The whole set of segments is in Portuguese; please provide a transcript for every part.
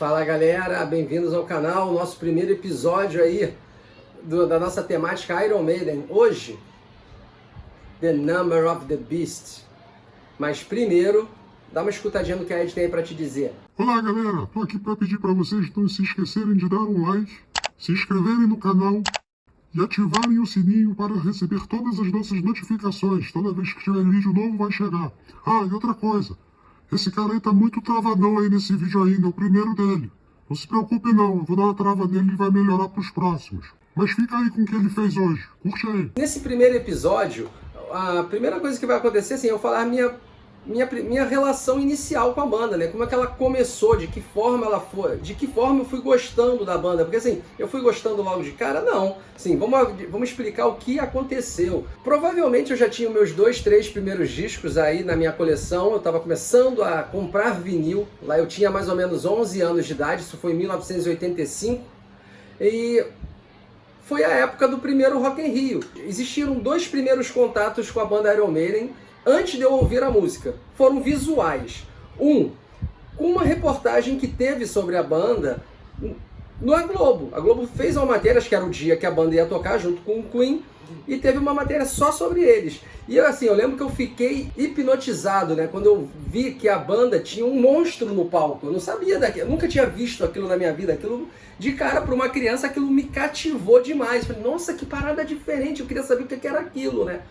Fala galera, bem-vindos ao canal, nosso primeiro episódio aí da nossa temática Iron Maiden. Hoje, The Number of the Beast. Mas primeiro, dá uma escutadinha no que a Ed tem aí pra te dizer. Olá galera, tô aqui pra pedir pra vocês não se esquecerem de dar um like, se inscreverem no canal e ativarem o sininho para receber todas as nossas notificações. Toda vez que tiver vídeo novo vai chegar. Ah, e outra coisa, esse cara aí tá muito travadão aí nesse vídeo ainda, é o primeiro dele. Não se preocupe não, eu vou dar uma trava nele e vai melhorar pros próximos. Mas fica aí com o que ele fez hoje, curte aí. Nesse primeiro episódio, a primeira coisa que vai acontecer, assim, eu vou falar minha relação inicial com a banda, né? Como é que ela começou, de que forma ela foi, de que forma eu fui gostando da banda. Porque assim, eu fui gostando logo de cara? Não. Assim, vamos explicar o que aconteceu. Provavelmente eu já tinha meus 2, 3 primeiros discos aí na minha coleção. Eu estava começando a comprar vinil. Lá eu tinha mais ou menos 11 anos de idade, isso foi em 1985. E foi a época do primeiro Rock in Rio. Existiram 2 primeiros contatos com a banda Iron Maiden antes de eu ouvir a música. Foram visuais. Com uma reportagem que teve sobre a banda no Globo. A Globo fez uma matéria, acho que era o dia que a banda ia tocar junto com o Queen, e teve uma matéria só sobre eles. E assim, eu lembro que eu fiquei hipnotizado, né, quando eu vi que a banda tinha um monstro no palco. Eu não sabia daquilo, eu nunca tinha visto aquilo na minha vida. Aquilo, de cara, para uma criança, aquilo me cativou demais. Falei, nossa, que parada diferente, eu queria saber o que era aquilo, né?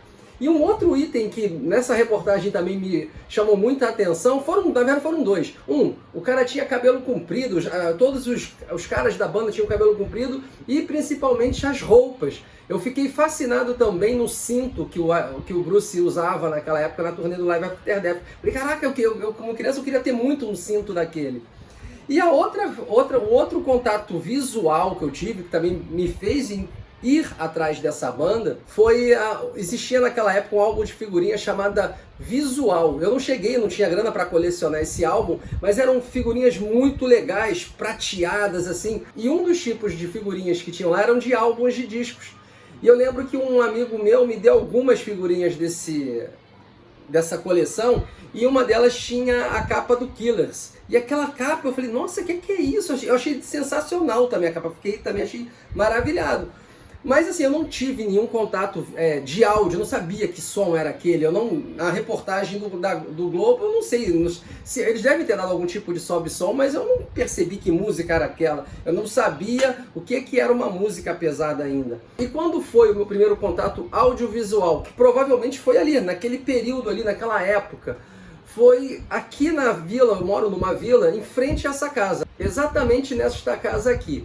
E um outro item que nessa reportagem também me chamou muita atenção, na verdade foram 2. O cara tinha cabelo comprido, todos os caras da banda tinham cabelo comprido, e principalmente as roupas. Eu fiquei fascinado também no cinto que o Bruce usava naquela época na turnê do Live After Death. Falei, caraca, eu como criança eu queria ter muito um cinto daquele. E o outro contato visual que eu tive, que também me fez ir atrás dessa banda, existia naquela época um álbum de figurinhas chamada Visual. Eu não tinha grana para colecionar esse álbum, mas eram figurinhas muito legais, prateadas assim, e um dos tipos de figurinhas que tinham lá eram de álbuns de discos. E eu lembro que um amigo meu me deu algumas figurinhas dessa coleção, e uma delas tinha a capa do Killers. E aquela capa, eu falei, nossa, o que é isso? Eu achei sensacional também a capa, achei maravilhado. Mas assim, eu não tive nenhum contato de áudio, eu não sabia que som era aquele. A reportagem do Globo, eu não sei, eles devem ter dado algum tipo de sobe-som, mas eu não percebi que música era aquela. Eu não sabia o que era uma música pesada ainda. E quando foi o meu primeiro contato audiovisual, que provavelmente foi ali, naquele período ali, naquela época, foi aqui na vila. Eu moro numa vila em frente a essa casa, exatamente nesta casa aqui.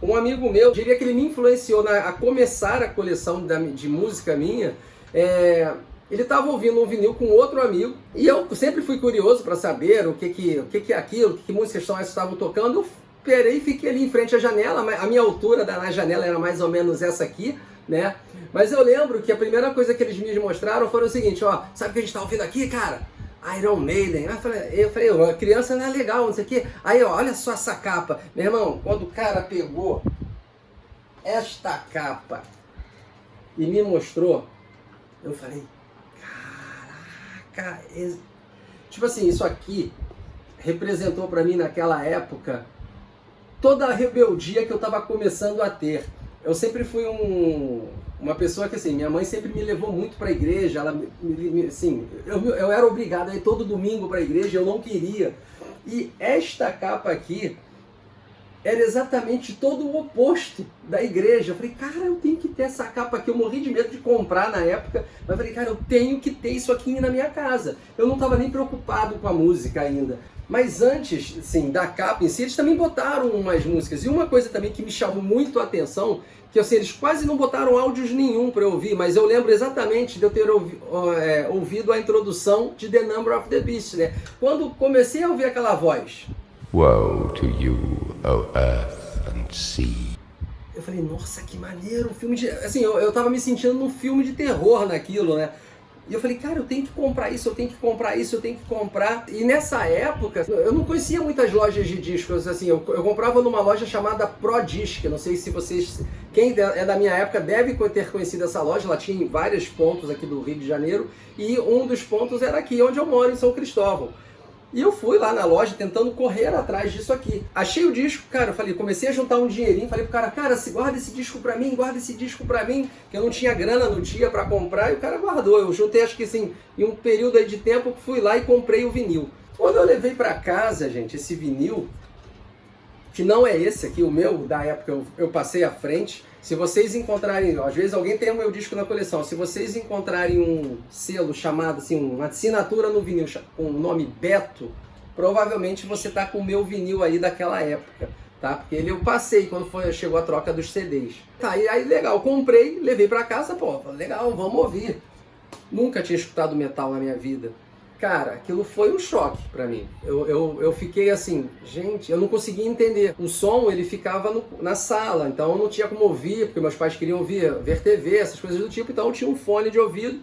Um amigo meu, diria que ele me influenciou a começar a coleção de música minha. Ele estava ouvindo um vinil com outro amigo, e eu sempre fui curioso para saber o que é aquilo, que músicas são essas que estavam tocando. Eu esperei e fiquei ali em frente à janela. A minha altura na janela era mais ou menos essa aqui, né? Mas eu lembro que a primeira coisa que eles me mostraram foi o seguinte, ó, sabe o que a gente está ouvindo aqui, cara? Iron Maiden. Eu falei, a criança não é legal, não sei o quê. Aí, ó, olha só essa capa. Meu irmão, quando o cara pegou esta capa e me mostrou, eu falei, caraca, tipo assim, isso aqui representou pra mim naquela época toda a rebeldia que eu tava começando a ter. Eu sempre fui uma pessoa que, assim, minha mãe sempre me levou muito para a igreja. Ela, assim, eu era obrigado a ir todo domingo para a igreja, eu não queria. E esta capa aqui era exatamente todo o oposto da igreja. Eu falei, cara, eu tenho que ter essa capa aqui. Eu morri de medo de comprar na época, mas falei, cara, eu tenho que ter isso aqui na minha casa. Eu não estava nem preocupado com a música ainda. Mas antes, assim, da capa em si, eles também botaram umas músicas. E uma coisa também que me chamou muito a atenção, que assim, eles quase não botaram áudios nenhum para eu ouvir, mas eu lembro exatamente de eu ter ouvido a introdução de The Number of the Beast, né? Quando comecei a ouvir aquela voz, Woe to you, O earth and sea. Eu falei, nossa, que maneiro, um filme de... Assim, eu tava me sentindo num filme de terror naquilo, né? E eu falei, cara, eu tenho que comprar isso, eu tenho que comprar isso, eu tenho que comprar. E nessa época, eu não conhecia muitas lojas de discos, assim, eu comprava numa loja chamada Prodisc. Não sei se vocês, quem é da minha época deve ter conhecido essa loja. Ela tinha em vários pontos aqui do Rio de Janeiro, e um dos pontos era aqui onde eu moro, em São Cristóvão. E eu fui lá na loja tentando correr atrás disso aqui. Achei o disco, cara, eu falei, comecei a juntar um dinheirinho, falei pro cara, guarda esse disco pra mim, que eu não tinha grana no dia pra comprar, e o cara guardou. Eu juntei, acho que assim, em um período aí de tempo, fui lá e comprei o vinil. Quando eu levei pra casa, gente, esse vinil, que não é esse aqui, o meu, da época eu passei à frente. Se vocês encontrarem, às vezes alguém tem o meu disco na coleção, se vocês encontrarem um selo chamado, assim, uma assinatura no vinil com o nome Beto, provavelmente você tá com o meu vinil aí daquela época, tá? Porque ele eu passei quando chegou a troca dos CDs. Tá, e aí legal, comprei, levei pra casa, pô, legal, vamos ouvir. Nunca tinha escutado metal na minha vida. Cara, aquilo foi um choque pra mim. Eu fiquei assim, gente, eu não conseguia entender. O som, ele ficava na sala, então eu não tinha como ouvir, porque meus pais queriam ver TV, essas coisas do tipo, então eu tinha um fone de ouvido.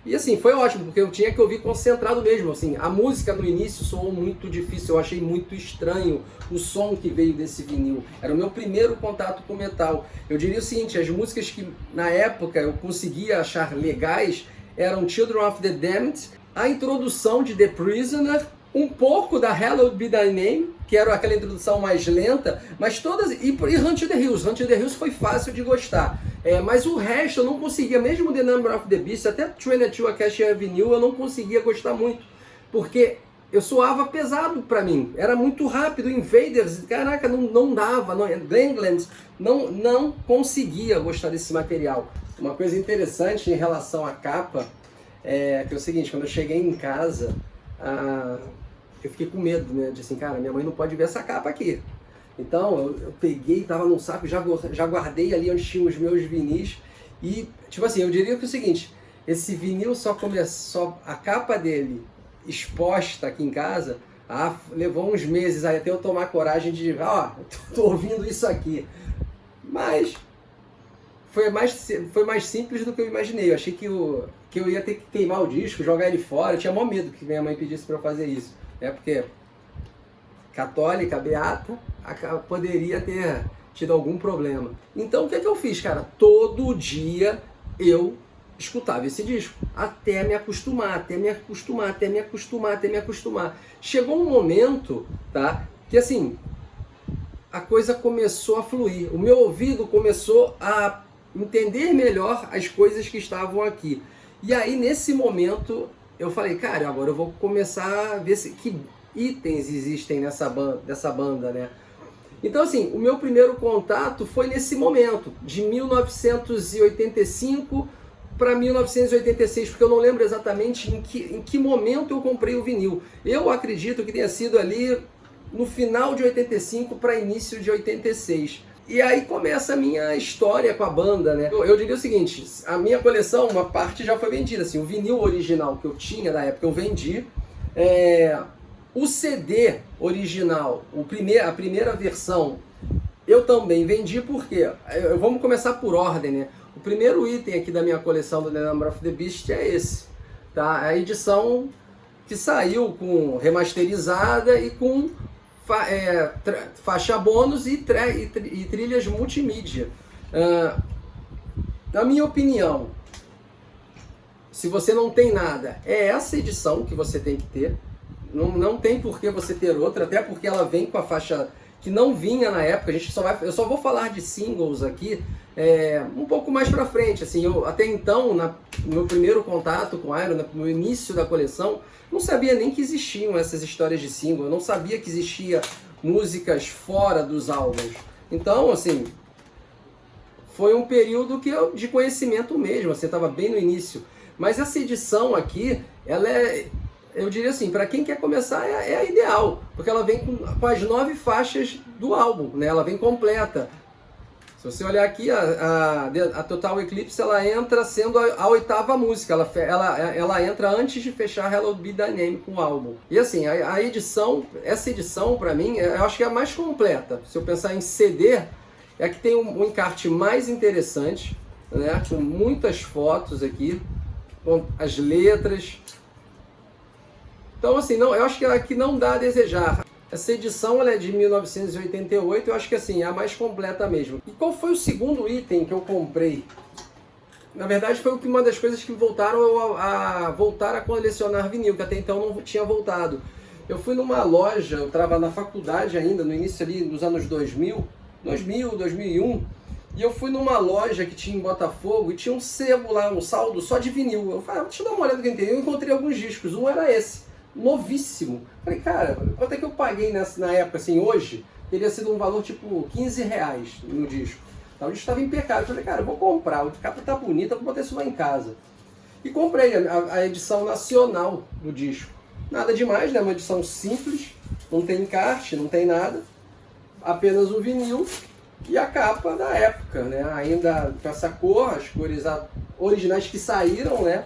E assim, foi ótimo, porque eu tinha que ouvir concentrado mesmo, assim. A música no início soou muito difícil, eu achei muito estranho o som que veio desse vinil. Era o meu primeiro contato com metal. Eu diria o seguinte, as músicas que na época eu conseguia achar legais eram Children of the Damned, a introdução de The Prisoner, um pouco da Hallowed Be Thy Name, que era aquela introdução mais lenta, mas todas... E Run to the Hills. Run to the Hills foi fácil de gostar. Mas o resto eu não conseguia, mesmo The Number of the Beast, até Trinity Acacia Avenue, eu não conseguia gostar muito, porque eu soava pesado pra mim, era muito rápido, Invaders, caraca, não dava, Gangland, não conseguia gostar desse material. Uma coisa interessante em relação à capa, que é o seguinte, quando eu cheguei em casa, eu fiquei com medo, né? De assim, cara, minha mãe não pode ver essa capa aqui. Então, eu peguei, tava num saco, já guardei ali onde tinha os meus vinis. E, tipo assim, eu diria que é o seguinte, esse vinil só começou, a capa dele exposta aqui em casa, levou uns meses aí até eu tomar coragem de, tô ouvindo isso aqui. Mas foi mais simples do que eu imaginei. Eu achei que eu ia ter que queimar o disco, jogar ele fora. Eu tinha maior medo que minha mãe pedisse para eu fazer isso. Porque católica, beata, poderia ter tido algum problema. Então o que eu fiz, cara? Todo dia eu escutava esse disco, até me acostumar. Chegou um momento, tá? Que assim, a coisa começou a fluir. O meu ouvido começou a entender melhor as coisas que estavam aqui. E aí, nesse momento, eu falei, cara, agora eu vou começar a ver que itens existem dessa banda, né? Então, assim, o meu primeiro contato foi nesse momento, de 1985 para 1986, porque eu não lembro exatamente em que momento eu comprei o vinil. Eu acredito que tenha sido ali no final de 85 para início de 86. E aí começa a minha história com a banda, né? Eu diria o seguinte, a minha coleção, uma parte já foi vendida, assim, o vinil original que eu tinha na época eu vendi, o CD original, a primeira versão, eu também vendi porque, vamos começar por ordem, né? O primeiro item aqui da minha coleção do The Number of the Beast é esse, tá? A edição que saiu com remasterizada e com faixa bônus e trilhas multimídia. Na minha opinião, se você não tem nada, é essa edição que você tem que ter. Não tem por que você ter outra, até porque ela vem com a faixa que não vinha na época. Eu só vou falar de singles aqui um pouco mais pra frente. Assim, até então, no meu primeiro contato com Iron, no início da coleção, não sabia nem que existiam essas histórias de single. Eu não sabia que existia músicas fora dos álbuns. Então, assim, foi um período de conhecimento mesmo. Assim, estava bem no início. Mas essa edição aqui, ela eu diria assim, para quem quer começar é a ideal, porque ela vem com as 9 faixas do álbum, né? Ela vem completa. Se você olhar aqui, a Total Eclipse, ela entra sendo a 8ª música, ela entra antes de fechar Hallowed Be Thy Name com o álbum. E assim, essa edição para mim, eu acho que é a mais completa. Se eu pensar em CD, é a que tem um encarte mais interessante, né? Com muitas fotos aqui, com as letras. Então, assim, eu acho que aqui não dá a desejar. Essa edição ela é de 1988, eu acho que assim, é a mais completa mesmo. E qual foi o segundo item que eu comprei? Na verdade, foi uma das coisas que voltaram a colecionar vinil, que até então não tinha voltado. Eu fui numa loja, eu estava na faculdade ainda, no início ali dos anos 2000, 2001, e eu fui numa loja que tinha em Botafogo e tinha um sebo lá, um saldo só de vinil. Eu falei, deixa eu dar uma olhada que tem. Eu encontrei alguns discos, um era esse, novíssimo. Falei, cara, quanto é que eu paguei na época, assim, hoje? Teria sido um valor tipo R$15 no disco. Então, o disco estava impecável. Eu falei, cara, eu vou comprar, a capa tá bonita, vou botar isso lá em casa. E comprei a edição nacional do disco. Nada demais, né? Uma edição simples, não tem encarte, não tem nada. Apenas o vinil e a capa da época, né? Ainda com essa cor, as cores originais que saíram, né?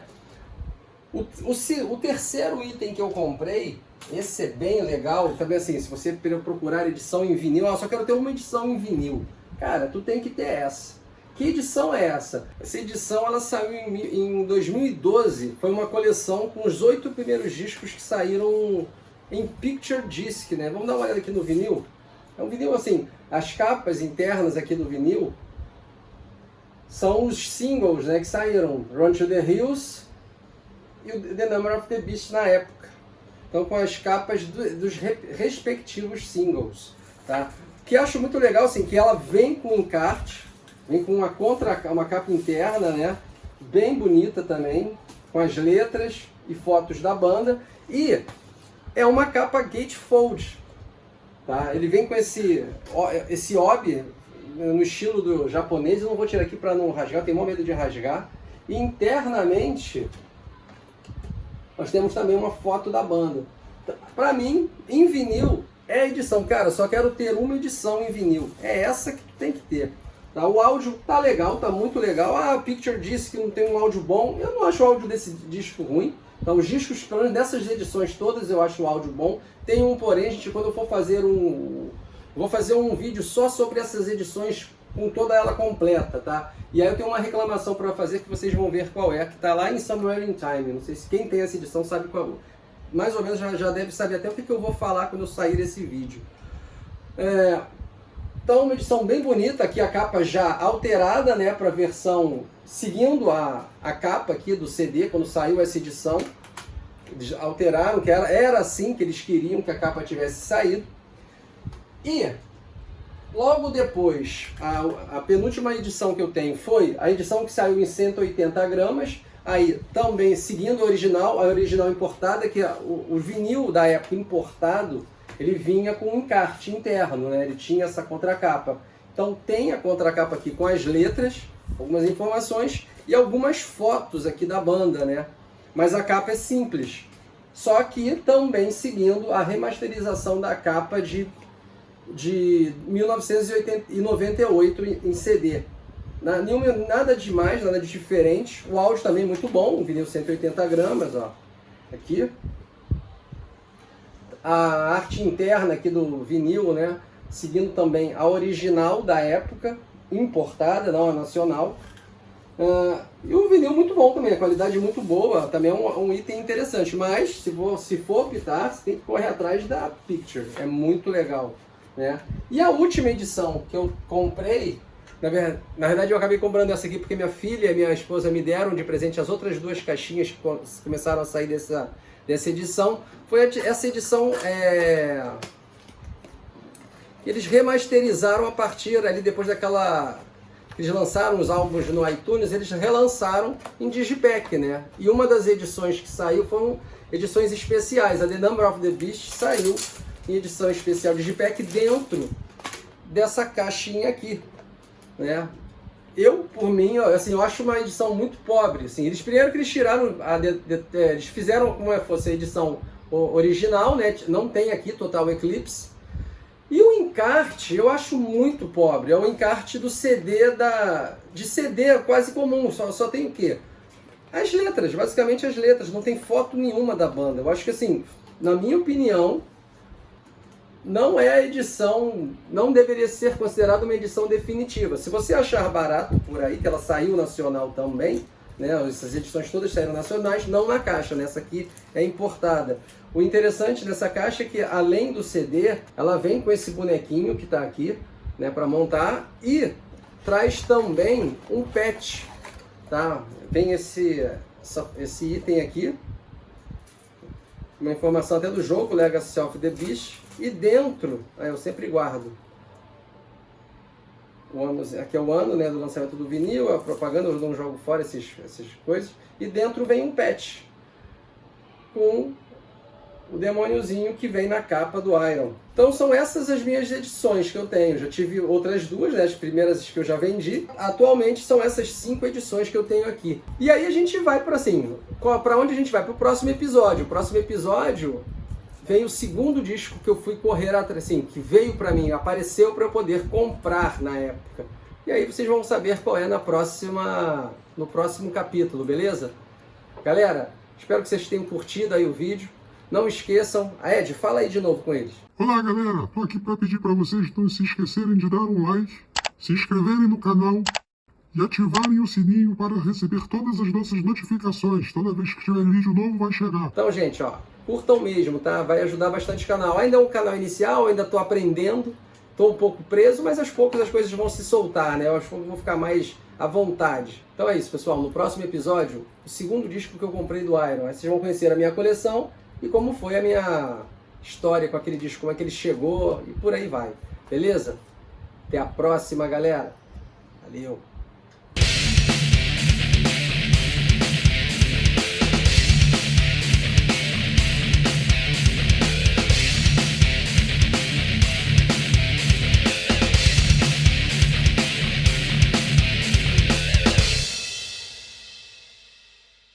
O terceiro item que eu comprei, esse é bem legal, também assim, se você procurar edição em vinil, só quero ter uma edição em vinil. Cara, tu tem que ter essa. Que edição é essa? Essa edição ela saiu em 2012, foi uma coleção com os 8 primeiros discos que saíram em Picture Disc, né? Vamos dar uma olhada aqui no vinil. É um vinil assim, as capas internas aqui do vinil são os singles, né, que saíram, Run to the Hills e o The Number of the Beast na época. Então com as capas dos respectivos singles, tá? O que eu acho muito legal, assim, que ela vem com encarte, vem com uma capa interna, né, bem bonita também, com as letras e fotos da banda, e é uma capa gatefold. Tá? Ele vem com esse obi no estilo do japonês, eu não vou tirar aqui para não rasgar, eu tenho maior medo de rasgar. E internamente, nós temos também uma foto da banda. Para mim, em vinil, é a edição. Cara, só quero ter uma edição em vinil. É essa que tu tem que ter. Tá? O áudio tá legal, tá muito legal. Ah, o Picture Disc não tem um áudio bom. Eu não acho o áudio desse disco ruim. Então, os discos, pelo menos dessas edições todas, eu acho o áudio bom. Tem um porém, gente, quando eu for fazer vou fazer um vídeo só sobre essas edições com toda ela completa, tá? E aí eu tenho uma reclamação para fazer que vocês vão ver qual é, que tá lá em Somewhere in Time. Não sei se quem tem essa edição sabe qual é. Mais ou menos já deve saber até o que eu vou falar quando eu sair esse vídeo. Então, uma edição bem bonita, aqui a capa já alterada, né, para a versão seguindo a capa aqui do CD, quando saiu essa edição. Eles alteraram, que era assim que eles queriam que a capa tivesse saído. E logo depois, a penúltima edição que eu tenho foi a edição que saiu em 180 gramas, aí também seguindo a original importada, que o vinil da época importado, ele vinha com um encarte interno, né? Ele tinha essa contracapa. Então tem a contracapa aqui com as letras, algumas informações e algumas fotos aqui da banda, né? Mas a capa é simples. Só que também seguindo a remasterização da capa de 1998 em CD. Nada demais, nada de diferente. O áudio também é muito bom, um vinil 180 gramas, ó. Aqui. A arte interna aqui do vinil, né? Seguindo também a original da época, importada, não a nacional. E o vinil muito bom também, a qualidade muito boa, também é um item interessante. Mas se for optar, você tem que correr atrás da Picture, é muito legal, né? E a última edição que eu comprei, na verdade eu acabei comprando essa aqui porque minha filha e minha esposa me deram de presente as outras duas caixinhas que começaram a sair dessa edição. Foi essa edição, eles remasterizaram a partir ali, depois daquela... Eles lançaram os álbuns no iTunes, eles relançaram em Digipack, né? E uma das edições que saiu foram edições especiais. A The Number of the Beast saiu em edição especial Digipack dentro dessa caixinha aqui, né? Por mim, assim, eu acho uma edição muito pobre. Assim, eles tiraram, eles fizeram como fosse a edição original, né? Não tem aqui Total Eclipse. E o encarte eu acho muito pobre. É o encarte do CD de CD quase comum. Só tem o quê? As letras, basicamente as letras. Não tem foto nenhuma da banda. Eu acho que, assim, na minha opinião, não é a edição, não deveria ser considerada uma edição definitiva. Se você achar barato por aí, que ela saiu nacional também, né? Essas edições todas saíram nacionais, não na caixa, né? Essa aqui é importada. O interessante dessa caixa é que, além do CD, ela vem com esse bonequinho que está aqui, né, para montar, e traz também um patch, tá? Tem esse item aqui, uma informação até do jogo, Legacy of the Beast. E dentro, eu sempre guardo. O ano, aqui é o ano, né, do lançamento do vinil, a propaganda, eu não jogo fora essas coisas. E dentro vem um patch com o demôniozinho que vem na capa do Iron. Então são essas as minhas edições que eu tenho. Já tive outras duas, né, as primeiras que eu já vendi. Atualmente são essas 5 edições que eu tenho aqui. E aí a gente vai para onde a gente vai? Para o próximo episódio. O próximo episódio vem o segundo disco que eu fui correr atrás, assim, que veio para mim, apareceu para eu poder comprar na época. E aí vocês vão saber qual é no próximo capítulo, beleza? Galera, espero que vocês tenham curtido aí o vídeo. Não esqueçam... Ed, fala aí de novo com eles. Olá galera, tô aqui para pedir para vocês não se esquecerem de dar um like, se inscreverem no canal e ativarem o sininho para receber todas as nossas notificações. Toda vez que tiver vídeo novo vai chegar. Então, gente, curtam mesmo, tá? Vai ajudar bastante o canal. Ainda é um canal inicial, ainda tô aprendendo, tô um pouco preso, mas aos poucos as coisas vão se soltar, né? Eu acho que vou ficar mais à vontade. Então é isso, pessoal. No próximo episódio, o segundo disco que eu comprei do Iron. Aí vocês vão conhecer a minha coleção e como foi a minha história com aquele disco, como é que ele chegou e por aí vai. Beleza? Até a próxima, galera. Valeu!